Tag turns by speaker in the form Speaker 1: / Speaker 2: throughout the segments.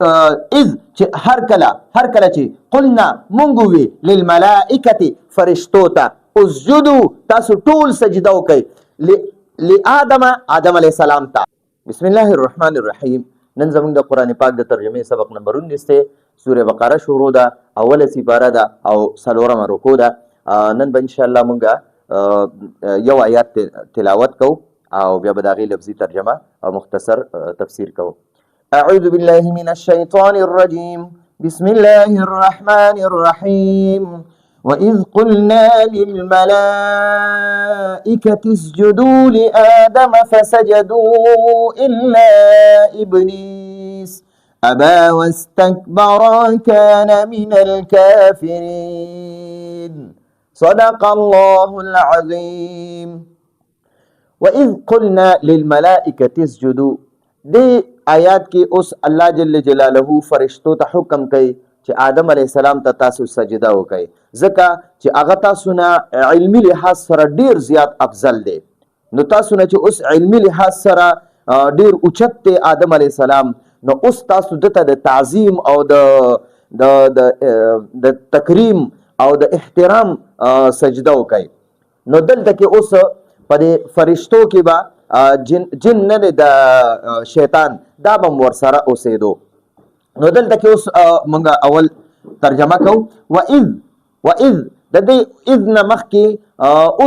Speaker 1: اذ چې هر کله چې قلنا مونږ وی للملائکه فرشتو ته اسجدوا تاسو ټول سجده وکړئ لآدم علیه السلام ته. بسم الله الرحمن الرحیم. نن زموږ د قرآن پاک د ترجمې سبق نمبر 19 دی. سوره بقره شروع ده، اوله سپاره ده او څلورمه رکوع ده. نن به انشاءالله مونږ یو آیات تلاوت کوو او بیا به د هغې لفظي ترجمه او مختصر تفسیر کوو. اعوذ بالله من الشیطان الرجیم. بسم الله الرحمن الرحیم. وَإِذْ قُلْنَا لِلْمَلَائِكَةِ اسْجُدُوا لِآدَمَ فَسَجَدُوا إِلَّا إِبْلِيسَ أَبَى وَاسْتَكْبَرَ وَكَانَ مِنَ الْكَافِرِينَ. صدق الله العظيم. وَإِذْ قُلْنَا لِلْمَلَائِكَةِ اسْجُدُوا. دې آیات کې اوس الله جل جلاله فرشتو ته حکم کوي چې آدم علیه السلام ته تاسو سجده وکړئ، ځکه چې هغه تاسو نه علمي لحاظ سره ډیر زیات افضل دی. نو تاسو نه چې اوس علمي لحاظ سره ډیر اوچت دی آدم علیه السلام، نو اوس تاسو دته د تعظیم او د تکریم او د احترام سجده وکړئ. نو دلته کې اوس په دې فرشتو کې به جن نه د شیطان دا به ورسره اوسېدو. نو دلته کې اوس موږ اول ترجمه کوو. وَإِذْ د دې اذ نه مخکې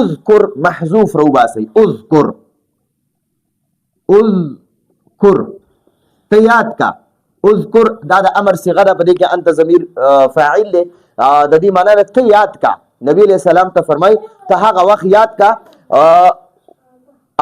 Speaker 1: اذکر محذوف راوباسئ. اذکر ته یاد کا. اذکر دا د امر صيغه ده، په دې کې انت ضمیر فاعل دی. د دې معنی ده ته یاد کا. نبی علیہ السلام ته فرمای ته هغه وخت یاد کا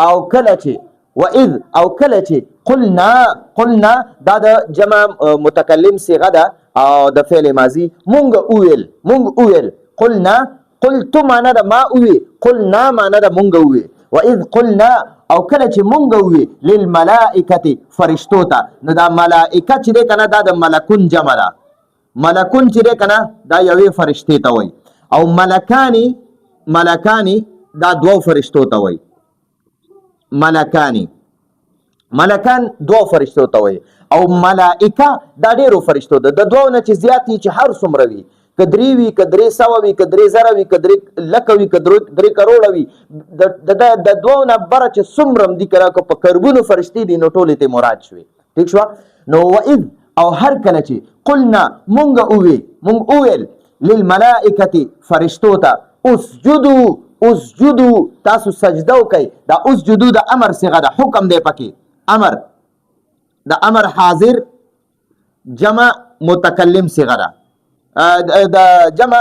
Speaker 1: او کله چې وَإِذْ او کله چې قلنا دا د جمع متکلم صيغه ده او د فعل ماضی. مونږ اویل قلنا قلت معنا ده ما اوی، قلنا معنا ده مونږ اوی. وَإِذْ قلنا او کله چې مونږ اوی للملائکه فرشتو ته. نو دا ملائکه چې ده کنه دا د ملکون جمع ده. ملکون چې ده کنه دا یوې فرشتې ته وای، او ملکانی دا دوه فرشتو ته وای. ملکان دوه فرشتو ته وای، او ملائکه دا ډیرو فرشتو ده. د دوه نه چې زیات چې هر څومره وي، که درې وي، که درې سوه وي، که درې زره وي، که درې لکه وي، که درې کروړه وي، د دوه نه بره چې څومره هم دي که په کربونو فرشتې دي نو ټولې ته مراد شوې. ټیک شوه. نو وَإِذْ او هر کله چې قلنا مونږ اوویل للملائکة فرشتو ته اسجدو تاسو سجده وکئ. دا اسجدو د امر صيغه ده، حکم دی پکې. امر د امر حاضر جمع متکلم صيغه ده، د جمع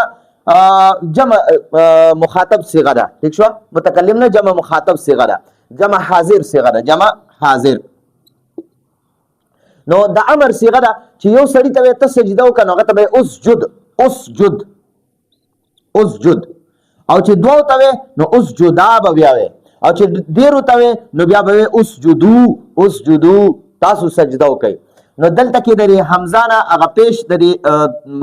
Speaker 1: مخاطب صيغه ده. ٹھیک شو. متکلم نه جمع مخاطب صيغه ده، جمع حاضر صيغه ده، جمع حاضر. نو د امر صيغه ده چې یو سړی ته ته سجده وکړه نو هغه ته اسجد. او چې دوه ته نو اسجدا به بیا وي، او چې ډیرو ته نو بیا به اسجدو تاسو سجده وکئ. نو دلته کې د حمزه نه هغه پیش د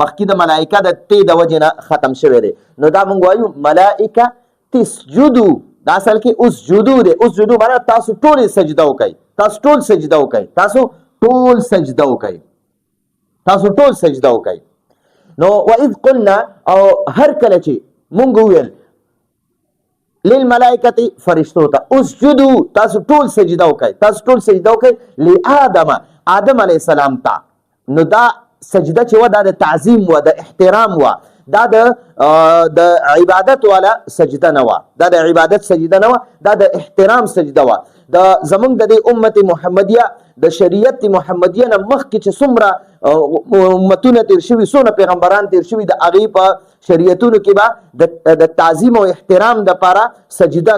Speaker 1: مخکې د ملائکه د تی د وجې نه ختم شوی دی. نو دا موږ وایو ملائکه تسجدو، دا اصل کې اسجدو دی. اسجدو معنی تاسو ټول سجده وکئ، تاسو ټول سجده وکئ. نو وَإِذْ قُلْنَا او هر کله چې مونږ ویل للملائکه فرشتو ته اسجدو تاسو ټول سجده وکئ لآدم علیه السلام ته. نو دا سجده چې و دا د تعظیم و، د احترام و، دا د عبادت والا سجده نه و، دا د عبادت سجده نه و، دا د احترام سجده و. د زمونږ د امت محمدیه د شریعت محمدیه نه مخکې چې څومره امتونه تیر شوي، څونه پیغمبران تیر شوي، د هغې په شریعتونو کې به د تعظیم او احترام دپاره سجده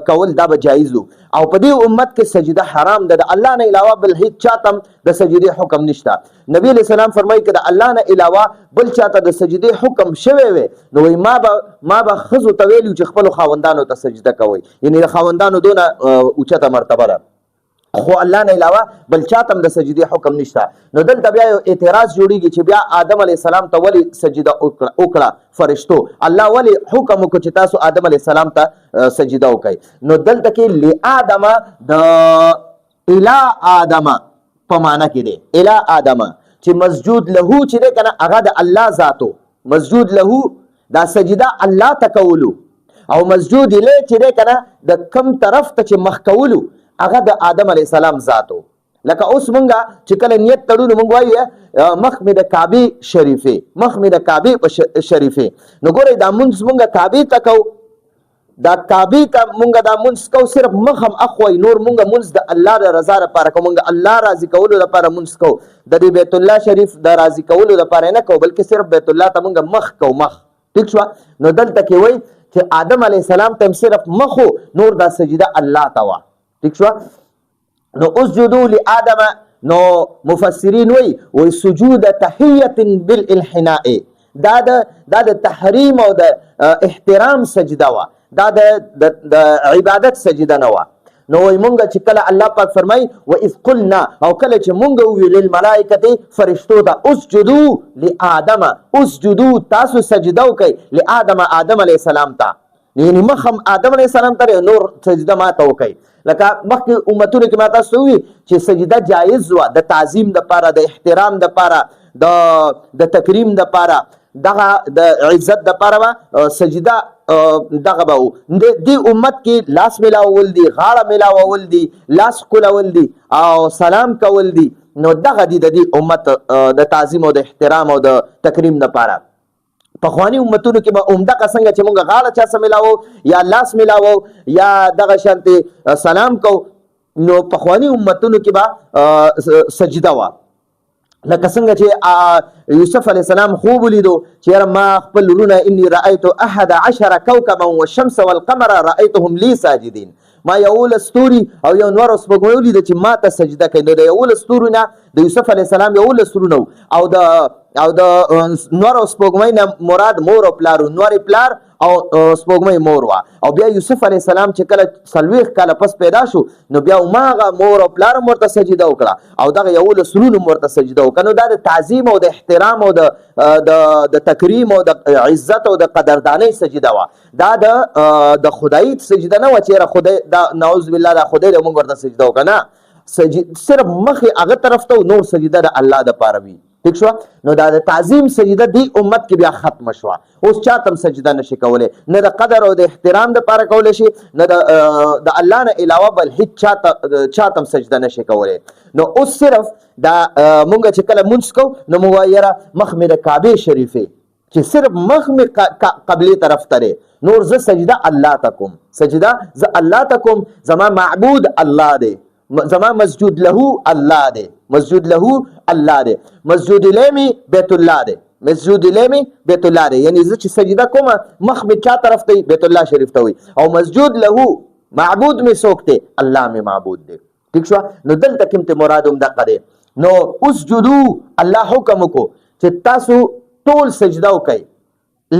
Speaker 1: کول دا به جایز و. او په دې امت کې سجده حرام ده. د الله نه علاوه بل هیڅ چاته د سجدې حکم نشته. نبی علیہ السلام فرمایي که د الله نه علاوه بل چاته د سجدې حکم شوی وی نو ما به ښځو ته ویلي چې خپلو خاوندانو ته سجده کوئ. یعنې د خاوندانو دونه اوچته مرتبه ده، خو الله نه علاوه بل چاته هم د سجدې حکم نشته. نو دلته بیا یو اعتراض جوړیږي چې بیا آدم علیه السلام ته ولې سجده وکړه فرشتو؟ الله ولې حکم وکړو چې تاسو آدم علیه السلام ته سجده وکړئ؟ نو دلته کې لآدم د الی آدم په معنا کې دی. الی آدم چې مسجود له چې دی کنه هغه د الله ذاتو، مسجود له دا سجده الله ته کولو، او مسجود الیه چې دی کنه د کم طرف ته چې مخ کولو هغه د آدم علیه السلام ذاتو. لکه اوس مونږه چې کله نیت تړو نو مونږ وایو مخ مې د کعبې شریفې، مخ مې د کعبې شریفې. نو ګورئ دا مونځ مونږه کعبې ته کوو، دا کعبې ته مونږ دا مونځ کوو، صرف مخ هم اخوئ، نور مونږ مونځ د الله د رضا لپاره کوو، مونږ الله راضي کولو لپاره مونځ کوو، د دې بیت الله شریف د راضي کولو لپاره نه کوو، بلکې صرف بیت الله ته مونږ مخ کوو، مخ. ٹھیک شو؟ نو دلته کې وایي چې آدم علیه السلام ته صرف مخو، نور دا سجده الله ته وه. ٹھیک شو؟ نو اسجدوا لآدم، نو مفسرین وی سجود تحیت بالانحناء، دا د تحریم او د احترام سجده وا، دا د عبادت سجده نه وا. نو وی مونږ چې کله الله پاک فرمای و اذ قلنا، او کله چې مونږ ویل للملائکه فرشتو ته اسجدوا لآدم، اسجدوا تاسو سجده وکئ لآدم، آدم علیه السلام ته، یعنی مخم آدم علیه السلام ته نور سجده ما ته وکئ. لکه مخکې امتونو کې ما تاسو وی چې سجده جایز وه د تعظیم دپاره، د احترام دپاره، د تکریم دپاره، دغه د عزت دپاره به سجده دغه به و. دې امت کې لاس ملاول دي، غاړه ملاول دي، لاس کولول دي او سلام کول دي. نو دغه دي د دې امت د تعظیم او د احترام او د تکریم دپاره. پخوانی امتونو کې به عمدقه څنګه چې مونږ غاړه چا سره ملاوو یا لاس ملاوو یا دغه شانتې سلام کو، نو پخوانی امتونو کې به سجده وه. لکه څنګه چې یوسف علیه السلام خوب ولیدو چې یاره ما خپل ورونه انی رأیت 11 کوکبا والشمس والقمر رأیتهم لی ساجدین، ما 11 ستوري او یو نور سپوږمۍ ولیده چې ما ته سجده کوي. نو د 11 ستورو نه د یوسف علیه السلام 11 ستورو نه او د نور او سپوږمۍ نه مراد مور او پلار، نور پلار او سپوږمۍ مور وا. او بیا یوسف علیه السلام چې کله 40 کاله پس پیدا شو، نو بیا هماغه مور او پلار هم ورته سجده وکړه او دغه 11 سرونه هم ورته سجده وکړه. نو دا د تعظیم او د احترام او د تکریم او د عزت او د قدردانۍ سجده وه. دا د خدای سجده نه وه چې خدای دا نعوذ بالله دا خدای د مونږ ورته سجده وکړه، نه، صرف مخې هغه طرف ته نور سجده د الله دپاره وي. ٹھیک شو؟ نو دا د تعظیم سجده دی امت کې بیا ختم شوه. اوس چاته هم سجده نشي کولی، نه د قدر او د احترام دپاره کولی شي، نه د الله نه علاوه بل هیڅ چاته هم سجده نشي کولی. نو اوس صرف دا مونږ چې کله مونځ کوو نو مونږ وایو یاره مخ مې د کعبې شریفې، چې صرف مخ مې قبلې طرف ته دی، نور زه سجده الله ته کوم، سجده زه الله ته کوم، زما معبود الله دی، زما مسجود له الله دی، مسجود له الله دی، مسجود الیه بیت الله دی، مسجود الیه بیت الله دی. یعنی زه چې سجده کوم مخ مې چا طرف ته بیت الله شریف ته وي، او مسجود له معبود مې څوک دی؟ الله مې معبود دی. ٹھیک شو؟ نو دلته کوم ته مراد هم دغه دی. نو اسجدو الله حکم وکړو چې تاسو ټول سجده وکئ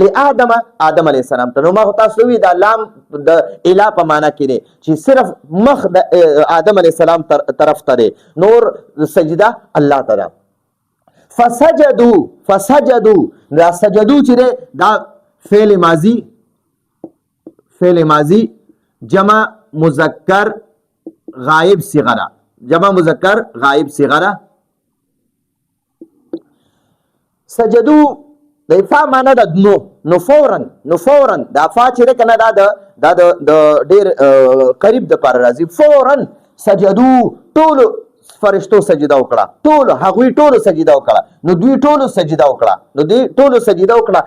Speaker 1: لآدم، آدم علیه السلام ته. نو ما تاسو وی دا لام د اله په معنا کې دی چې صرف مخ د آدم علیه السلام طرف ته دی، نور سجده الله ته ده. فسجدو دا سجدو چې دی دا فعل ماضی جمع مذکر غائب صیغه ده، جمع مذکر غائب صیغه ده. سجدو د فا معنا ده نو فورا دا فا چې ده کنه دا د ډیر قریب د پر راځي. فورا سجدو ټول فرشتو سجده وکړه، ټول هغوی ټول سجده وکړه، نو دوی ټول سجده وکړه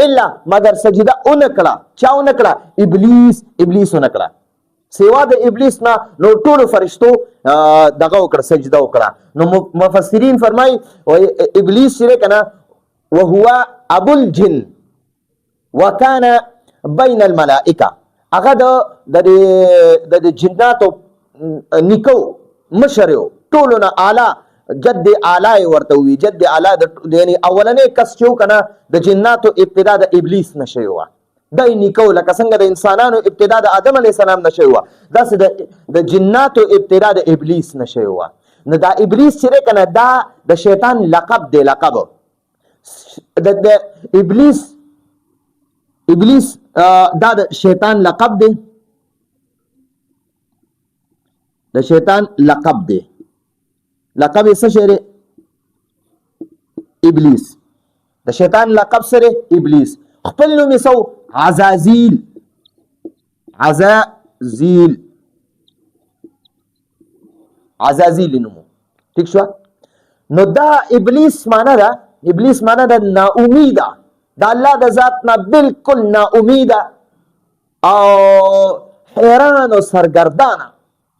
Speaker 1: الا مگر سجده اونکړه، چا اونکړه؟ ابلیس اونکړه. سوا د ابلیس نه نو ټول فرشتو دغه وکړه، سجده وکړه. نو مفسرین فرمای ابلیس چې کنه وهو ابو الجن وكان بين الملائکه، هغه د جناتو نیکو مشرو ټولو نه اعلی جد اعلی ورته وي، جد اعلی یعنی اولنې کس چې کنه د جناتو ابتدا د ابلیس نشي وه، دای نیکو لکه څنګه د انسانانو ابتدا د آدم علیه السلام نشي وه، داسې د جناتو ابتدا د ابلیس نشي وه. نو دا ابلیس چې کنه دا د شیطان لقب دی، لقب د ابلیس دا د شیطان لقب دی، د شیطان لقب دی. لقب یې څه شی دی؟ ابلیس. د شیطان لقب سره ابلیس. خپل نوم یې سو عزازیل. عزازیل نومو. ٹھیک شو. نو دا ابلیس معنا ده، ابلیس معنا ده نا امیده، دا الله د ذات نه بالکل نا امیده او حیران او سرګردانه.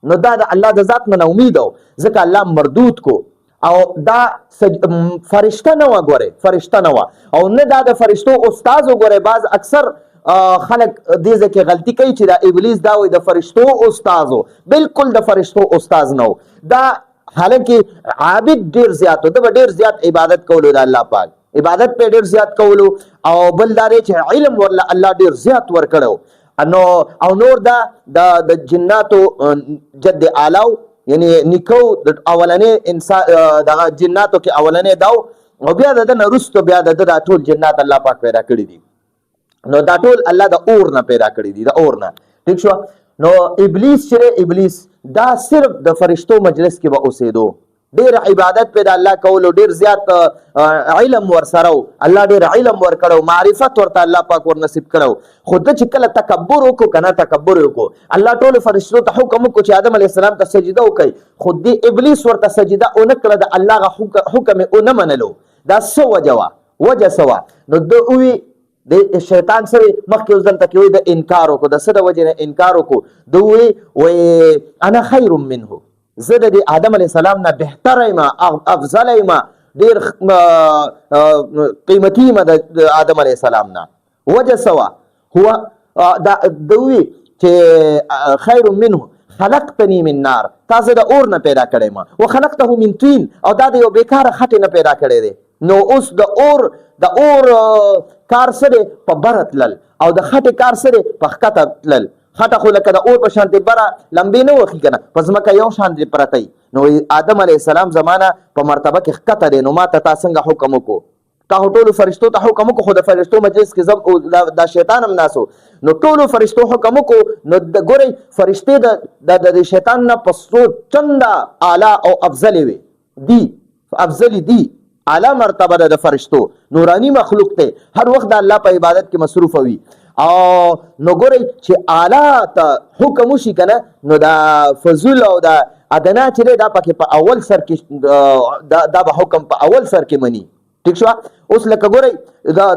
Speaker 1: نو دا د الله د ذات نه نا امیده و، ځکه الله مردود کو. او دا فرشته نه وه، ګورئ فرشته نه وه. او نه دا د فرشتو استاذ وګورئ، بعض اکثر خلک دې ځای کې غلطي کوي چې دا ابلیس دا وایي د فرشتو استاذ و. بالکل د فرشتو استاذ نه و. دا حالانکه عابد ډیر زیات و، د به ډیر زیات عبادت کولو د الله پاک، عبادت په ډیر زیات کولو. او بل دا دی چې علم ورله الله ډیر زیات ورکړو. نو او نور دا د جناتو جد اعلی، یعنی نیکو د اولنې انسان دغه جناتو کې اولنې داو، او بیا د نه وروسته بیا د ټول جنات الله پاک پیدا کړي دي. نو دا ټول الله د اور نه پیدا کړي دي، د اور نه. ٹھیک شو. نو ابلیس چې ابلیس دا صرف د فرشتو مجلس کې به اوسېدو، ډېر عبادت په د الله کولو، ډېر زیات علم ورسره و، الله ډېر علم ورکړو، معرفت ورته الله پاک ورنصیب کړو. خو ده چې کله تکبر وکړو که نه تکبر وکړو، الله ټولو فرشتو ته حکم وکړو چې آدم علیه السلام ته سجده وکړئ، خو دې ابلیس ورته سجده ونه کړه، د الله حکم یې ونه منلو. دا څه وجه وه؟ وجه څه وه؟ نو ده ووي د شیطان سره مخکې اوس دلته کې وایي د انکار وکړو. د څه د وجې نه انکار وکړو؟ ده وایي انا خیر منه، زه د آدم علیه السلام نه بهتره یم، افضله یم، ډېر قیمتي یم د آدم علیه السلام نه. وجه څه وه؟ هو ده وایي چې خیر منه خلقتنی من نار، تا زه د اور نه پیدا کړی یم، وخلقته من طین، او دا د یو بیکاره خټې نه پیدا کړی دی. نو اوس د اور کار سره په بره تلل، او د خټې کار سره په ښکته تلل. خټه خو لکه د اور په شانتې بره لمبې نه وخي که نه، په ځمکه یو شان پرته وي. نو آدم علیه السلام زمانه په مرتبه کې ښکته دی، نو ما ته تا څنګه حکم وکړو؟ تا خو ټولو فرشتو ته حکم وکړو، خو د فرشتو مجلس کې دا شیطان هم ناست و. نو ټولو فرشتو حکم وکړو. نو ګورئ فرشتې د شیطان نه په څو چنده اعلی او افضلې وي، افضلې دي، اعلی مرتبه ده د فرشتو، نورانی مخلوق دی، هر وخت د الله په عبادت کې مصروف وي. او نو ګورئ چې اعلی ته حکم وشي که نه، نو دا فضول او دا ادنا چې دی دا پکې په اول سر کې دا به حکم په اول سر کې مني. ٹھیک شو. اوس لکه ګورئ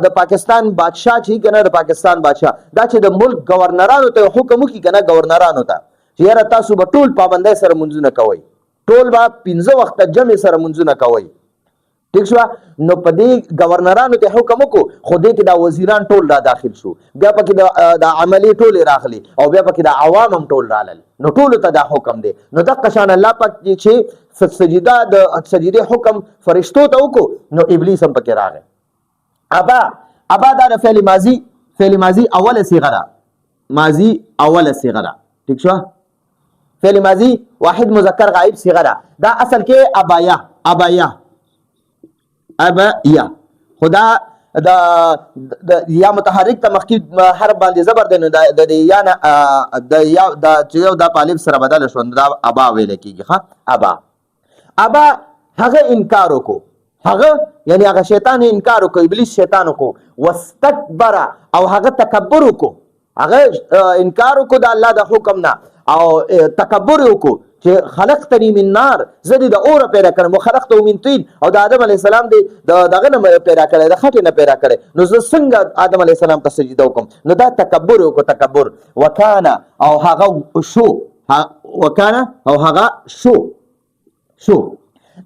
Speaker 1: د پاکستان بادشاه چې که نه، د پاکستان بادشاه دا چې د ملک گورنرانو ته حکم وکړي که نه، گورنرانو ته چې یاره تاسو به ټول پابندۍ سره منځونه کوئ، ټول به 15 وخته جمع سره منځونه کوئ. ٹھیک شو. نو په دې گورنرانو ته حکم وکړو، خو دې کې دا وزیران ټول را داخل شو، بیا پکې د عملي ټولې راغلي، او بیا پکې د عوام هم ټول رالل. نو ټولو ته دا حکم دی. نو دغه شان الله پاک چې سجدې حکم فرشتو ته وکړو، نو ابلیس هم پکې راغی. ابا دا د فعل ماضي اوله صيغه ده، ماضي اوله صيغه ده. ٹھیک شو. فعل ماضي واحد مذکر غائب صيغه ده. دا اصل کې ابایا خدا د یا متحرک ته مخکې حرف باندې زبر دی، نو د یا نه چې یو دا په الف سره بدل شو، دا ابا ویل کېږي. ښه. ابا هغه انکار وکړو، هغه یعنی هغه شیطان انکار وکړو، ابلیس شیطان وکړو. واستکبر، او هغه تکبر وکړو، هغه انکار وکړو د الله د حکم نه، او تکبر وکړو چې خلقتنی من نار، زه دې د اوره پیدا کړم، وخلقته من طین، او د آدم علیه السلام دې دغه نه پیدا کړی، د خټې نه پیدا کړی، نو زه څنګه آدم علیه السلام ته سجده وکړم؟ نو دا تکبر وکړو، تکبر. وکانه، او هغه شو، وکانه او هغه شو.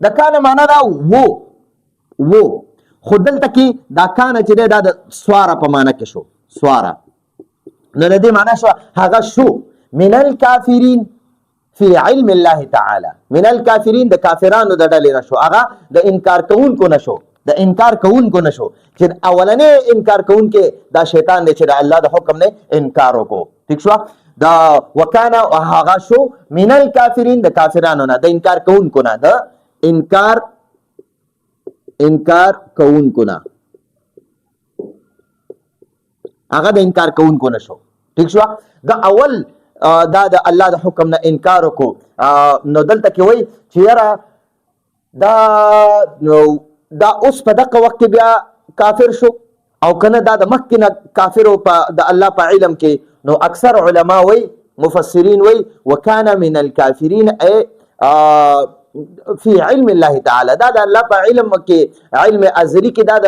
Speaker 1: د کانه معنا دا وو، خو دلته کې دا کانه چې دی دا د سواره په معنا کې شو، سواره. نو د دې معنا شو هغه شو من الکافرین فی علم الله تعالی، من الکافرین د کافرانو د ډلې نه شو، هغه د انکار کوونکو نه شو، د انکار کوونکو نه شو، چې اولنې انکار کوونکې دا شیطان دی چې د الله د حکم نه انکار وکړو. ٹھیک شو. دا وکانه هغه شو من الکافرین د کافرانو نه، د انکار کوونکو نه، د انکار کوونکو نه، هغه د انکار کوونکو نه شو. ٹھیک شو. دا اول دا د الله د حکم نه انکار وکړو. نو دلته کې وایي چې یاره دا دا اوس په دغه وخت کې بیا کافر شو او کنه دا د مخکې نه کافر په د الله په علم کې نو اکثر علما وی مفسرین وی وکانه من الکافرین ای فی علم الله تعالی دا د الله په علم کې علم ازلی کې دا د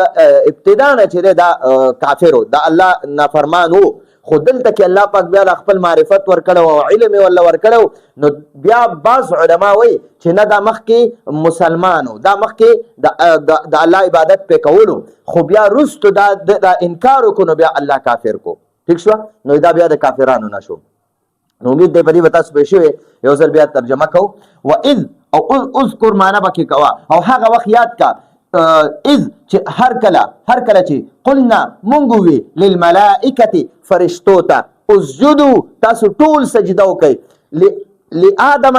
Speaker 1: ابتدا نه چې دا کافر دا الله نافرمانو خو دلته کې الله پاک بیا خپل معرفت ورکړو او علم ولا ورکړو نو بیا بعض علما وی چې نه دا مخکې مسلمانو دا مخکې د الله عبادت په کولو خو بیا رستو دا انکار وکړو بیا الله کافر کو ٹھیک شو نو دا بیا د کافرانو نشو نو امید دی په دې وتا سپې شوی یو ځل بیا ترجمه کو و اذ او اذكر معنا بکې کوا او هغه وخت یاد کا اذ چې هر کله چې قلنا مونږ وی للملائکه فرشتو ته اسجدوا تاسو ټول سجده وکړئ لآدم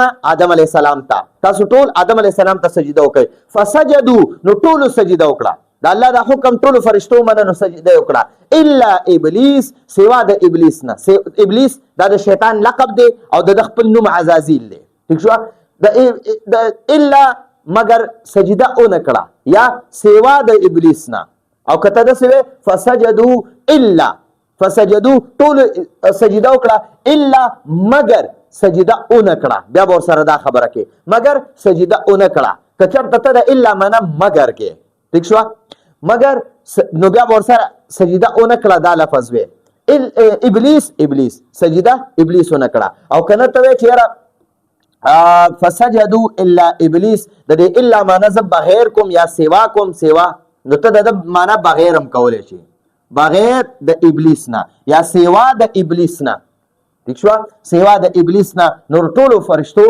Speaker 1: علیه السلام ته تاسو ټول آدم علیه السلام ته سجده وکړئ فسجدوا نو ټول سجده وکړه دا الله دا حکم ټول فرشتو مننه سجده وکړه الا ابلیس سوا د ابلیس نه ابلیس دا د شیطان لقب دی او د خپل نوم عزازیل دی ٹھیک شو د الا مگر سجده اون کړه یا سوا د ابلیس نه او کته د سوی فسجدوا ټول سجده وکړه الا مگر سجده اون کړه بیا ور سره دا خبره کې مگر سجده اون کړه کچرته ته الا معنا مگر کې ٹھیک شو مگر نو بیا ور سره سجده اون کړه دا لفظ وی ابلیس سجده ابلیس اون کړه او کنه ته چیرې فسجدوا الا ابلیس د دې الا معنا ز بغیر کوم یا سوا کوم سوا نو ته د معنا بغیر هم کولای شي بغیر د ابلیس نه یا سوا د ابلیس نه ٹھیک شو سوا د ابلیس نه نور ټول فرشتو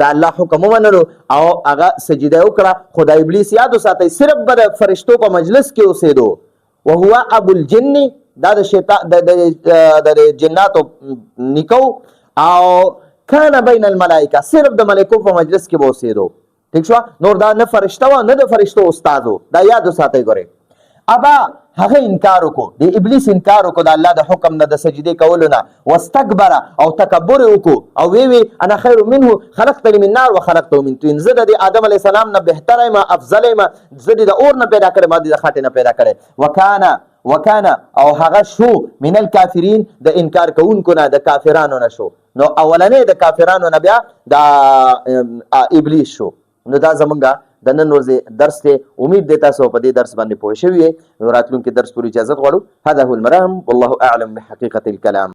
Speaker 1: د الله حکم ومنلو او هغه سجده وکړه خدای ابلیس یاد وساتئ صرف د فرشتو په مجلس کې اوسېدو وهو ابو الجن دا د شیطان د جناتو نکو او کان بین الملائکه صرف د ملائکو په مجلس کې اوسېدو ٹھیک شو نور دا نه فرشتو نه د فرشتو استادو دا یاد وساتئ ګوره ابا هغه انکار وکړو د ابلیس انکار وکړو د الله د حکم نه د سجدي کولو نه واستكبر او تکبر وکړو او وی انا خیر منه خلقتني من نار وخلقته من طين زه د آدم علی السلام نه بهتر یم افضل یم زه د اور نه پیدا کړم ما د خاطر نه پیدا کړم وکانا او هغه شو من الکافرین د انکار کوونکو نه د کافرانو نه شو نو اولنې د کافرانو نه بیا د ابلیس شو نو دا زمونږه د نن ورځې درس ته امید دی تاسو په دې درس باندې پوه شوي راتلونکي درس پورې اجازه غواړو هذا هو المرام والله اعلم بحقیقة الكلام